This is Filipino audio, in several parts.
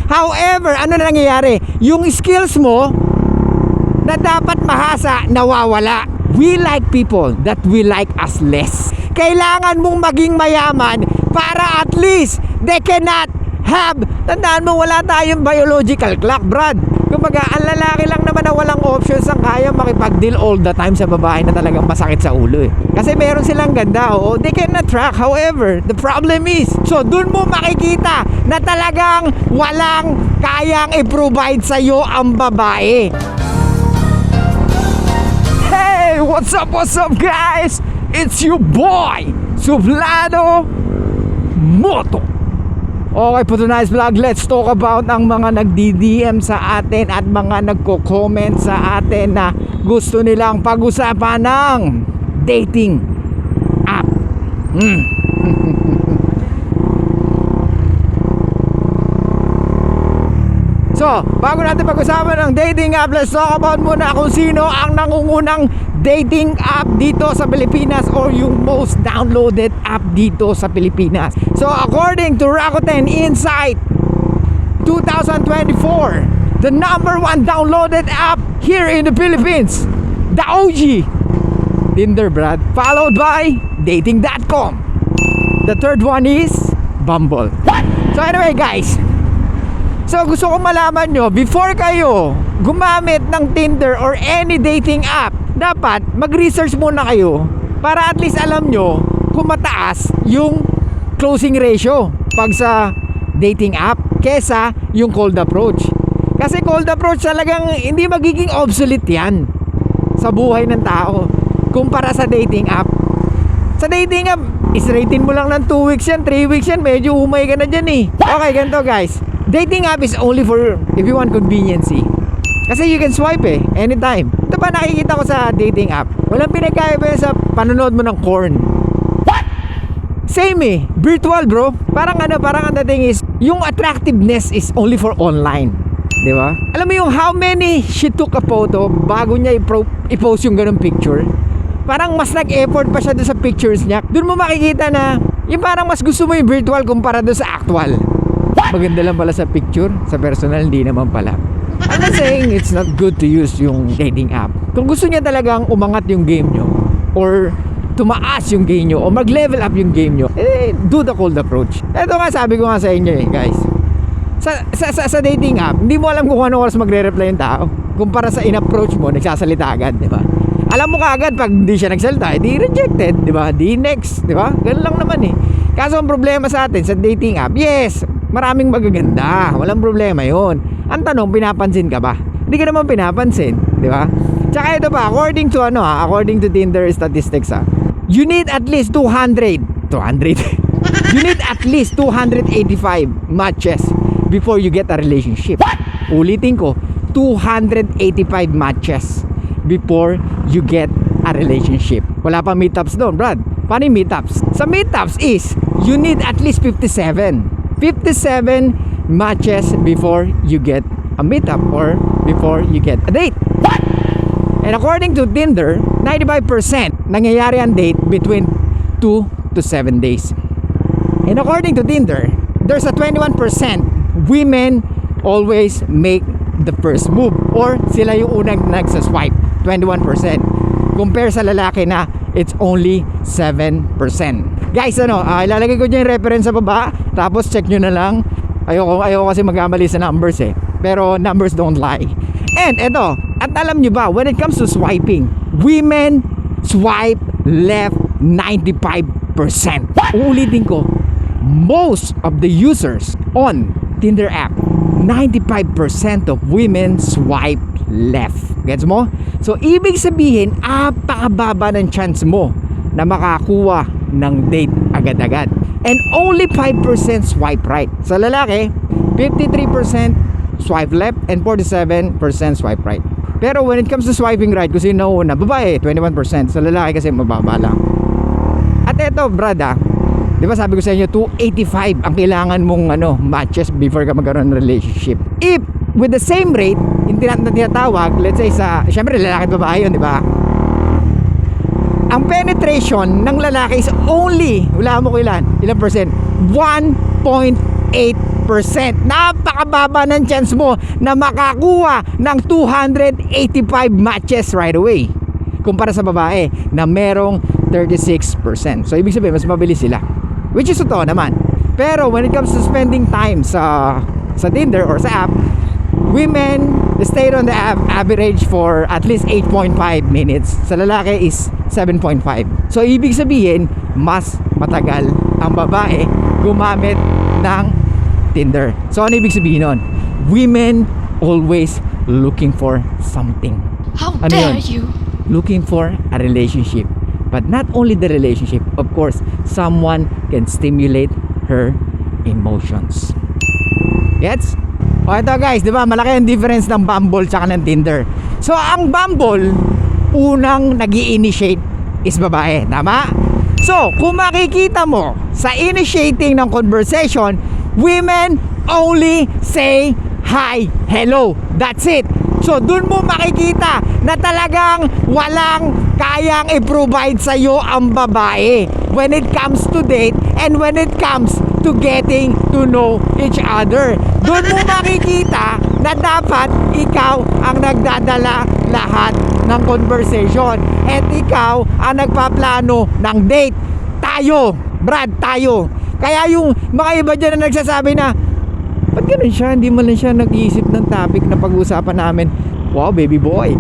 However, ano na nangyayari? Yung skills mo na dapat mahasa, nawawala. We like people that we like us less. Kailangan mong maging mayaman para at least they cannot have. Tandaan mo, wala tayong biological clock, Brad. Kumbaga, ang lalaki lang naman na walang options ang kaya makipag-deal all the time sa babae na talagang masakit sa ulo eh. Kasi meron silang ganda, oo, they cannot track. However, the problem is, so dun mo makikita na talagang walang kayang i-provide sa'yo ang babae. Hey, what's up guys? It's your boy, Sublado Moto. Okay po, tonight's vlog, let's talk about ang mga nagdi-DM sa atin at mga nagko-comment sa atin na gusto nilang pag-usapan ng dating app. So, bago natin pag-usapan ng dating app, let's talk about muna kung sino ang nangungunang dating app dito sa Pilipinas or yung most downloaded app dito sa Pilipinas. So, according to Rakuten Insight 2024, the number one downloaded app here in the Philippines, the OG, Tinder, Brad, followed by Dating.com. The third one is Bumble. So anyway guys, so gusto ko malaman nyo, before kayo gumamit ng Tinder or any dating app, dapat mag-research muna kayo para at least alam nyo kung mataas yung closing ratio pag sa dating app kesa yung cold approach. Kasi cold approach talagang hindi magiging obsolete yan sa buhay ng tao kumpara sa dating app. Sa dating app, is-rating mo lang ng 2 weeks yan, 3 weeks yan, medyo umay ka na dyan eh. Okay, ganito guys, dating app is only for if you want conveniency. Kasi you can swipe eh, anytime. Ito pa nakikita ko sa dating app, walang pinagkaiba sa panonood mo ng corn. What? Same eh, virtual bro. Parang ang dating is, yung attractiveness is only for online. Di ba? Alam mo yung how many she took a photo bago niya i-post yung ganung picture? Parang mas nag-effort pa siya doon sa pictures niya. Doon mo makikita na yung parang mas gusto mo yung virtual kumpara doon sa actual. Maganda lang pala sa picture, sa personal hindi naman pala. I'm not saying it's not good to use yung dating app. Kung gusto niya talagang umangat yung game nyo or tumaas yung game nyo o mag-level up yung game nyo, do the cold approach. Ito nga sabi ko nga sa inyo guys, sa dating app, hindi mo alam kung ano oras magre-reply yung tao. Kumpara sa in-approach mo, nagsasalita agad, di ba? Alam mo kaagad pag hindi siya nagsalita, di rejected, di ba? Di next, di ba? Ganun lang naman eh. Kaso ang problema sa atin sa dating app, yes, maraming magaganda, walang problema yon. Ang tanong, pinapansin ka ba? Hindi ka naman pinapansin, di ba? Tsaka ito pa, according to Tinder statistics you need at least 200 you need at least 285 matches before you get a relationship. Ulitin ko, 285 matches before you get a relationship. Wala pa meetups doon, Brad. Paano yung meetups? Sa meetups is, you need at least 57 matches before you get a meetup or before you get a date. And according to Tinder, 95% nangyayari ang date between 2 to 7 days. And according to Tinder, there's a 21% women always make the first move or sila yung unang nagsaswipe. 21%. Compare sa lalaki na it's only 7%. Guys, ilalagay ko dyan yung reference sa baba, tapos check nyo na lang. Ayoko kasi magkamali sa numbers eh. Pero numbers don't lie. And eto, at alam nyo ba, when it comes to swiping, women swipe left 95%. Uulitin ko, most of the users on Tinder app, 95% of women swipe left. Gets mo? So, ibig sabihin, apakababa ng chance mo na makakuha ng date agad-agad. And only 5% swipe right. Sa lalaki, 53% swipe left and 47% swipe right. Pero when it comes to swiping right, kung sino una, babae, 21%. Sa lalaki kasi mababa lang. At eto, Brad, di ba sabi ko sa inyo, 285 ang kailangan mong matches before ka magkaroon ng relationship. If with the same rate, yung tinatawag, let's say syempre lalaki at babae yun, di ba? Ang penetration ng lalaki is only, wala mo ko ilan percent? 1.8%. Napakababa ng chance mo na makakuha ng 285 matches right away kumpara sa babae na merong 36%. So ibig sabihin mas mabilis sila, which is totoo naman. Pero when it comes to spending time sa Tinder or sa app, women stay on the average for at least 8.5 minutes. Sa lalaki is 7.5. So ibig sabihin mas matagal ang babae gumamit ng Tinder. So ano ibig sabihin nun? Women always looking for something. How Ano dare yun? you? Looking for a relationship. But not only the relationship, of course, someone can stimulate her emotions. Gets? O ito guys, di ba? Malaki ang difference ng Bumble tsaka ng Tinder. So ang Bumble, unang nag-i-initiate is babae. Tama? So kung makikita mo sa initiating ng conversation, women only say hi, hello. That's it. So dun mo makikita na talagang walang kayang i-provide sa'yo ang babae when it comes to date and when it comes to getting to know each other. Dun mo makikita na dapat ikaw ang nagdadala lahat ng conversation at ikaw ang nagpaplano ng date. Tayo, Brad, tayo. Kaya yung mga iba dyan na nagsasabi na ba't ganun siya? Hindi man lang siya nag-iisip ng topic na pag-usapan namin. Wow, baby boy.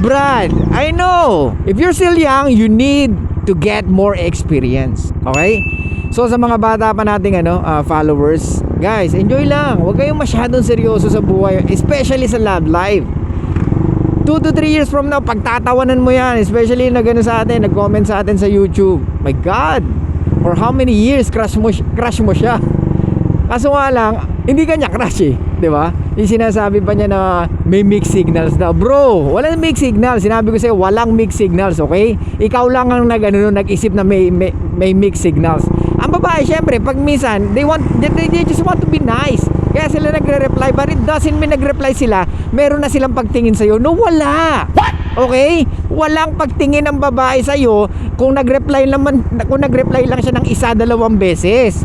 Brad, I know. If you're still young, you need to get more experience. Okay? So sa mga bata pa nating followers, guys, enjoy lang. Huwag kayong masyadong seryoso sa buhay, especially sa love life. 2 to 3 years from now, pagtatawanan mo yan, especially na gano'n sa atin, nag-comment sa atin sa YouTube. My God! For how many years crush mo siya? Kaso nga lang, hindi ka niya crush eh, di ba? Yung sinasabi pa niya na may mixed signals daw. Bro, walang mixed signals. Sinabi ko sa'yo, walang mixed signals, okay? Ikaw lang ang nag-isip na may mixed signals. Ang babae, syempre, pag minsan, they just want to be nice. Kaya sila nagre-reply, but it doesn't mean nagre-reply sila, meron na silang pagtingin sa'yo. No, wala. What? Okay? Walang pagtingin ng babae sa'yo kung nag-reply lang siya ng 1-2 beses.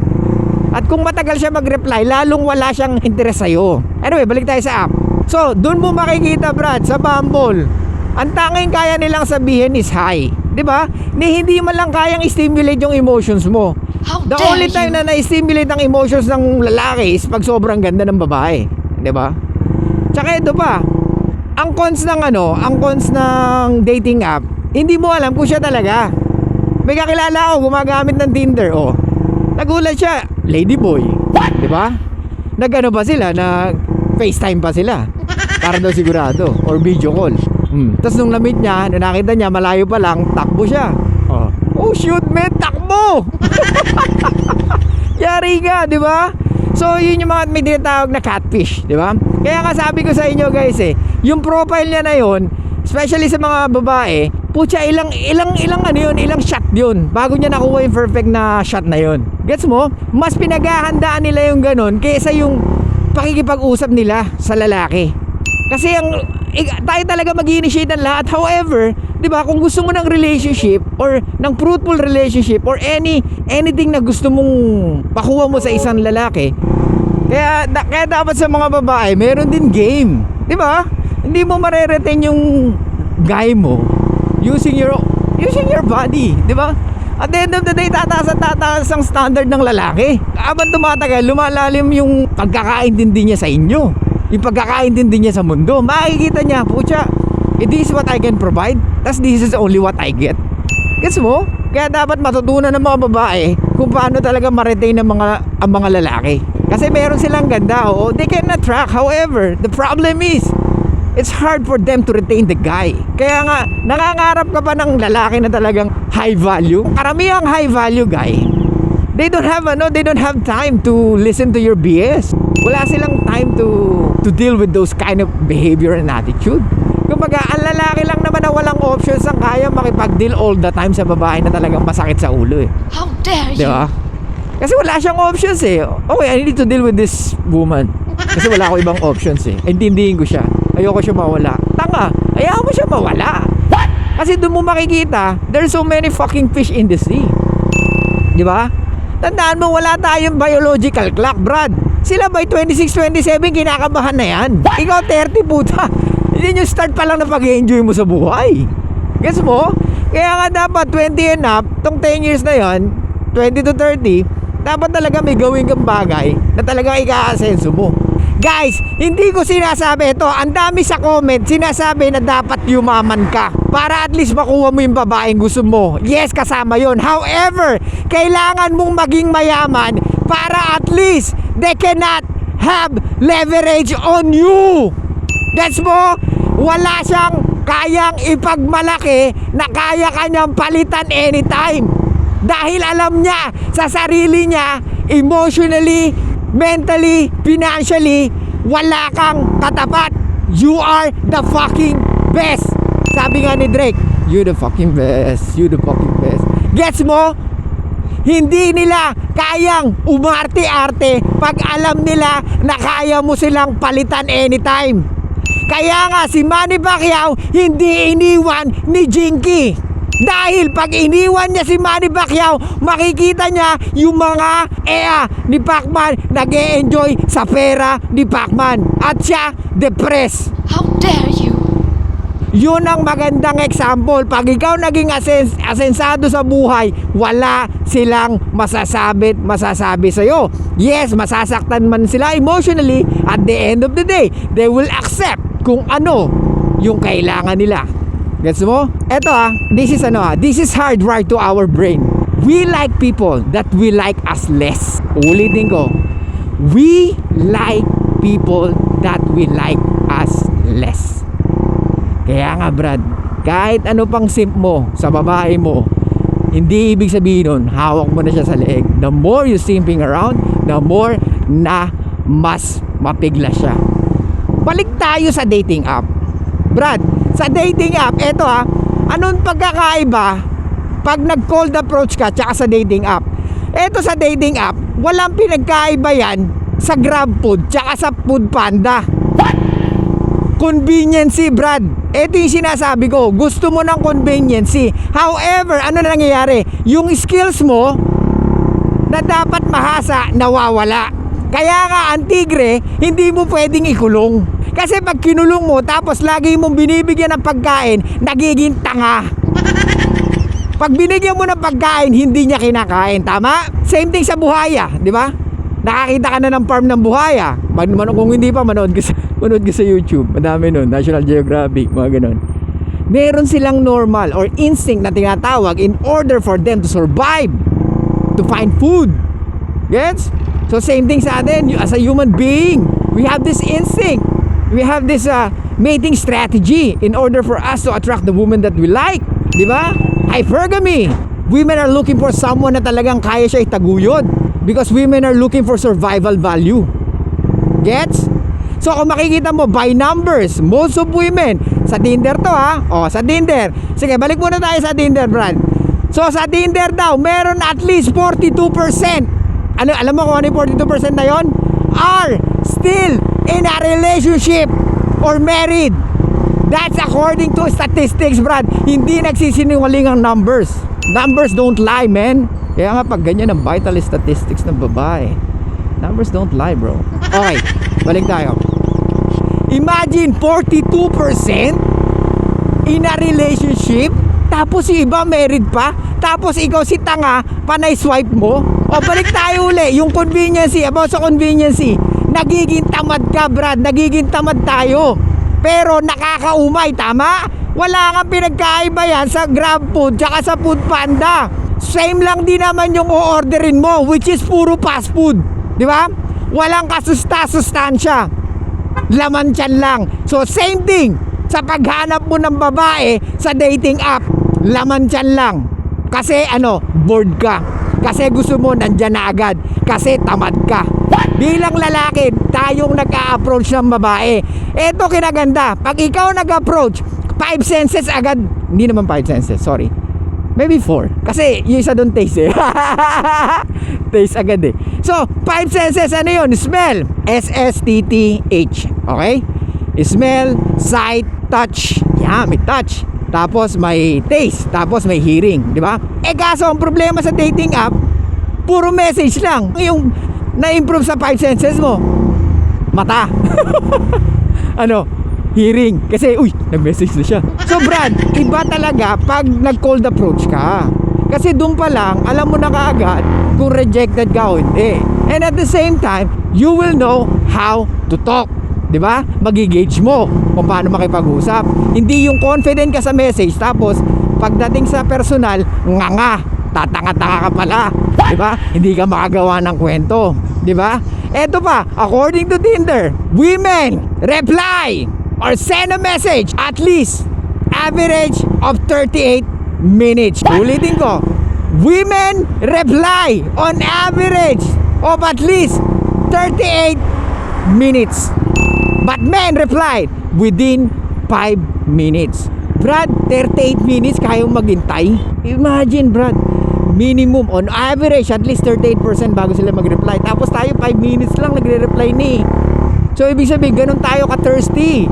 At kung matagal siya mag-reply, lalong wala siyang interes sa'yo. Anyway, balik tayo sa app. So, dun mo makikita, Brad, sa Bumble, ang tanging kaya nilang sabihin is hi. Diba? Hindi man lang kayang stimulate yung emotions mo. How The dare only time you? na na-stimulate ang emotions ng lalaki is pag sobrang ganda ng babae. Diba? Tsaka ito pa, ang cons ng dating app, hindi mo alam kung siya talaga. May kakilala ako, gumagamit ng Tinder, oh. Nagulat siya, ladyboy. Diba? Nag-ano pa sila, nag-FaceTime pa sila. Para daw sigurado, or video call. Tapos nung na-meet niya, nung nakita niya, malayo pa lang, takbo siya. Oh shoot, man, takbo! Yari ka, di ba? So yun yung mga may tinatawag na catfish, di ba? Kaya nga sabi ko sa inyo guys yung profile niya na yun, especially sa mga babae, putya ilang shot yun bago niya nakuha yung perfect na shot na yun. Gets mo? Mas pinaghahandaan nila yung ganun kaysa yung pakikipag-usap nila sa lalaki. Kasi tayo talaga mag-initiate ng lahat. However, di ba, kung gusto mo ng relationship or ng fruitful relationship or anything na gusto mong pakuha mo sa isang lalaki, kaya dapat sa mga babae meron din game, di ba? Hindi mo mare-retain yung guy mo using your body, di ba? At the end of the day, tataas ang standard ng lalaki. Habang tumatagal, lumalalim yung pagkakaintindi niya sa inyo, yung pagkakaintindi niya sa mundo. Makikita niya, pucha, this is what I can provide, tas this is only what I get. Gets mo? Kaya dapat matutunan ng mga babae kung paano talaga ma-retain ang mga lalaki. Kasi meron silang ganda, oo, they can attract. However, the problem is, it's hard for them to retain the guy. Kaya nga, nangangarap ka pa ng lalaki na talagang high value. Karamihang high value guy, they don't have time to listen to your BS. Wala silang time to deal with those kind of behavior and attitude. Kumbaga, ang lalaki lang naman na walang options ang kaya makipag-deal all the time sa babae na talagang masakit sa ulo eh. How dare you? Diba? Kasi wala siyang options eh. Okay, I need to deal with this woman. Kasi wala ko ibang options eh. Intindihin ko siya. Ayoko siya mawala. Tanga, ayaw mo siya mawala. What? Kasi doon mo makikita, there's so many fucking fish in the sea. Diba? Tandaan mo, wala tayong biological clock, Brad. Sila by 26, 27, kinakabahan na yan. Ikaw 30, puta. Hindi yung start pa lang na pag-enjoy mo sa buhay. Guess mo? Kaya nga dapat 20 and up, tong 10 years na yon, 20 to 30, dapat talaga may gawin kang bagay na talagang ika-asenso mo. Guys, hindi ko sinasabi ito. Ang dami sa comment sinasabi na dapat yumaman ka para at least makuha mo yung babaeng gusto mo. Yes, kasama yon. However, kailangan mong maging mayaman para at least they cannot have leverage on you. Gets mo? Wala siyang kayang ipagmalaki na kaya kanyang palitan anytime. Dahil alam niya sa sarili niya, emotionally, mentally, financially, wala kang katapat. You are the fucking best. Sabi nga ni Drake, you the fucking best. You the fucking best. Gets mo? Hindi nila kayang umarte-arte pag alam nila na kaya mo silang palitan anytime. Kaya nga si Manny Pacquiao hindi iniwan ni Jinky. Dahil pag iniwan niya si Manny Pacquiao, makikita niya yung mga ni Pacman nag-e-enjoy sa pera ni Pacman. At siya, depressed. How dare you? Yun ang magandang example. Pag ikaw naging asensado sa buhay, wala silang masasabi sa'yo. Yes, masasaktan man sila emotionally. At the end of the day, they will accept kung ano yung kailangan nila. Gets mo? Eto this is hardwired to our brain. We like people that we like us less. Ulitin ko. We like people that we like us less. Kaya nga, Brad, kahit ano pang simp mo sa babae mo, hindi ibig sabihin nun, hawak mo na siya sa leeg. The more you simping around, the more na mas mapigla siya. Balik tayo sa dating app. Brad, sa dating app, eto anong pagkakaiba pag nag-cold approach ka tsaka sa dating app? Eto sa dating app, walang pinagkaiba yan sa GrabFood tsaka sa Foodpanda. Conveniency, Brad. Ito yung sinasabi ko. Gusto mo ng conveniency. However, ano na nangyayari? Yung skills mo na dapat mahasa, nawawala. Kaya nga, ang tigre, hindi mo pwedeng ikulong. Kasi pag kinulong mo, tapos lagi mong binibigyan ng pagkain, nagiging tanga. Pag binigyan mo ng pagkain, hindi niya kinakain. Tama? Same thing sa buhaya, di ba? Nakakita ka na ng farm ng buhaya. Kung hindi pa, manood ka sa YouTube. Madami nun, National Geographic, mga ganun. Meron silang normal or instinct na tinatawag in order for them to survive, to find food. Gets? So same thing sa atin, as a human being, we have this instinct. We have this mating strategy in order for us to attract the woman that we like. Di ba? Hypergamy. Women are looking for someone na talagang kaya siya itaguyod. Because women are looking for survival value. Gets? So kung makikita mo by numbers, most of women sa Tinder to sa Tinder. Sige, balik muna tayo sa Tinder, Brad. So sa Tinder daw, meron at least 42%. Alam mo kung ano yung 42% na yon? Are still in a relationship or married. That's according to statistics, Brad. Hindi nagsisinungaling ang numbers. Numbers don't lie, man. Kaya nga pag ganyan ang vital statistics ng babae, numbers don't lie, bro. Okay, balik tayo. Imagine 42% in a relationship, tapos yung iba married pa, tapos ikaw si tanga, panay swipe mo. O balik tayo uli, yung conveniency, about sa conveniency, nagiging tamad ka, Brad, nagiging tamad tayo. Pero nakakaumay, tama? Wala nga pinagkaiba yan sa GrabFood tsaka sa Foodpanda. Same lang din naman yung o-orderin mo, which is puro fast food. Di ba? Walang kasustansya. Laman tiyan lang. So same thing sa paghanap mo ng babae sa dating app. Laman tiyan lang. Kasi bored ka. Kasi gusto mo nandyan na agad. Kasi tamad ka. Bilang lalaki, tayong nag-a-approach ng babae. Eto kinaganda. Pag ikaw nag-approach, 5 senses agad. Hindi naman 5 senses, sorry. Maybe 4. Kasi yung isa doon taste taste agad eh. So, 5 senses, ano yun? Smell. S-S-T-T-H. Okay? Smell, sight, touch. Yeah, may touch. Tapos may taste. Tapos may hearing. Di ba? Kaso ang problema sa dating app, Puro message lang. Yung na-improve sa 5 senses mo, mata. Ano? Hearing. Kasi, uy, nag-message na siya. So, Brad, iba talaga pag nag-cold approach ka. Kasi doon pa lang, alam mo na kaagad kung rejected ka o hindi. And at the same time, you will know how to talk. Diba? Magigauge mo kung paano makipag-usap. Hindi yung confident ka sa message, tapos pagdating sa personal, nga, tatanga-tanga ka pala. Diba? Hindi ka makagawa ng kwento. Diba? Eto pa, according to Tinder, women reply or send a message at least average of 38 minutes. Ulitin ko, women reply on average of at least 38 minutes. But men replied within 5 minutes. Brad, 38 minutes kayong maghintay? Imagine, Brad, minimum on average at least 38% bago sila mag-reply. Tapos tayo 5 minutes lang nagre-reply ni. So ibig sabihin, ganun tayo ka-thirsty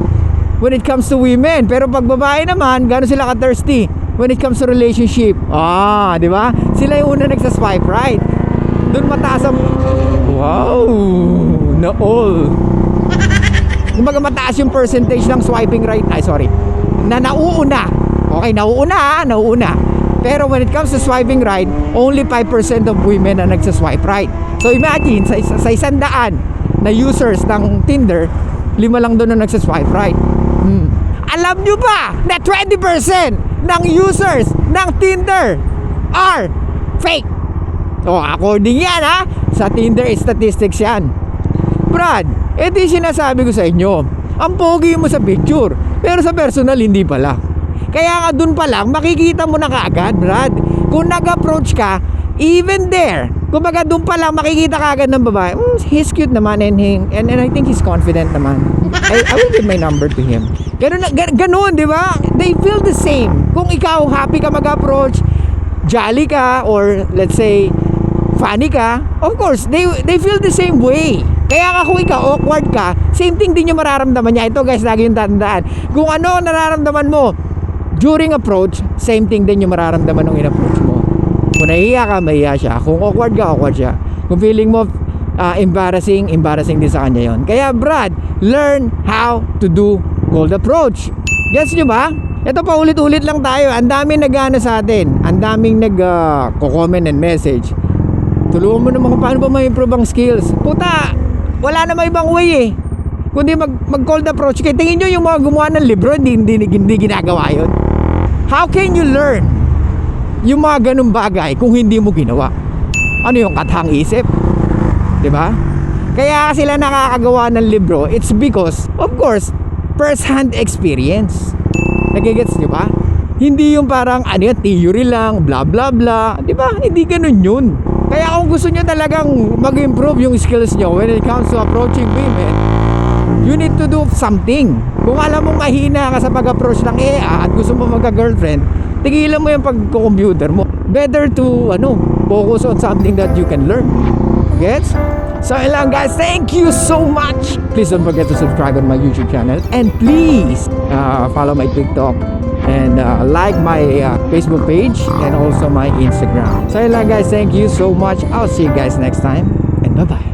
when it comes to women. Pero pag babae naman, ganun sila ka-thirsty when it comes to relationship. Di ba? Sila yung una nagsa-swipe right. Doon mataas ang... Wow! Na all. Kumbaga mataas yung percentage ng swiping right. Na nauuna. Okay, nauuna. Pero when it comes to swiping right, only 5% of women na nagsa-swipe right. So imagine, sa 100 na users ng Tinder, 5 lang doon na nagsa-swipe right. Alam nyo ba na 20% ng users ng Tinder are fake? So according yan sa Tinder statistics yan. Brad, ito yung sinasabi ko sa inyo. Ang pogi mo sa picture, pero sa personal hindi pala. Kaya nga dun pa lang, makikita mo na kaagad, Brad. Kung nag-approach ka, even there, kumbaga dun pa lang, makikita kaagad ng babae, he's cute naman and I think he's confident naman. I will give my number to him. Ganun, di ba? They feel the same. Kung ikaw happy ka mag-approach, jolly ka, or let's say, funny ka, of course, they feel the same way. Kaya nga kung ikaw awkward ka, same thing din yung mararamdaman niya. Ito guys, lagi yung tandaan. Kung ano nararamdaman mo during approach, same thing din yung mararamdaman ng in-approach mo. Kung nahihiya ka, mahihiya siya. Kung awkward ka, awkward siya. Kung feeling mo embarrassing din sa kanya yon. Kaya Brad, learn how to do cold approach. Gets nyo ba? Ito pa, ulit-ulit lang tayo. Ang daming nag-ano sa atin. Ang daming nag-comment and message. Tulungan mo naman kung paano ba ma-improve ang skills. Puta, wala na may ibang way kundi mag-cold approach. Kaya tingin nyo yung mga gumawa ng libro, hindi ginagawa yun. How can you learn yung mga ganung bagay kung hindi mo ginawa? Ano yung kathang isip? Diba? Kaya sila nakakagawa ng libro, it's because, of course, first-hand experience. Nagigets nyo ba? Hindi yung parang, theory lang, blah blah blah. Diba? Hindi ganun yun. Kaya kung gusto nyo talagang mag-improve yung skills nyo when it comes to approaching women, you need to do something. Kung alam mo mahina ka sa pag-approach ng EA at gusto mo magka-girlfriend, tigilan mo yung pag-computer mo. Better to focus on something that you can learn. Gets? So lang guys, thank you so much. Please don't forget to subscribe on my YouTube channel, and please follow my TikTok and like my Facebook page and also my Instagram. So lang guys, thank you so much. I'll see you guys next time, and bye bye.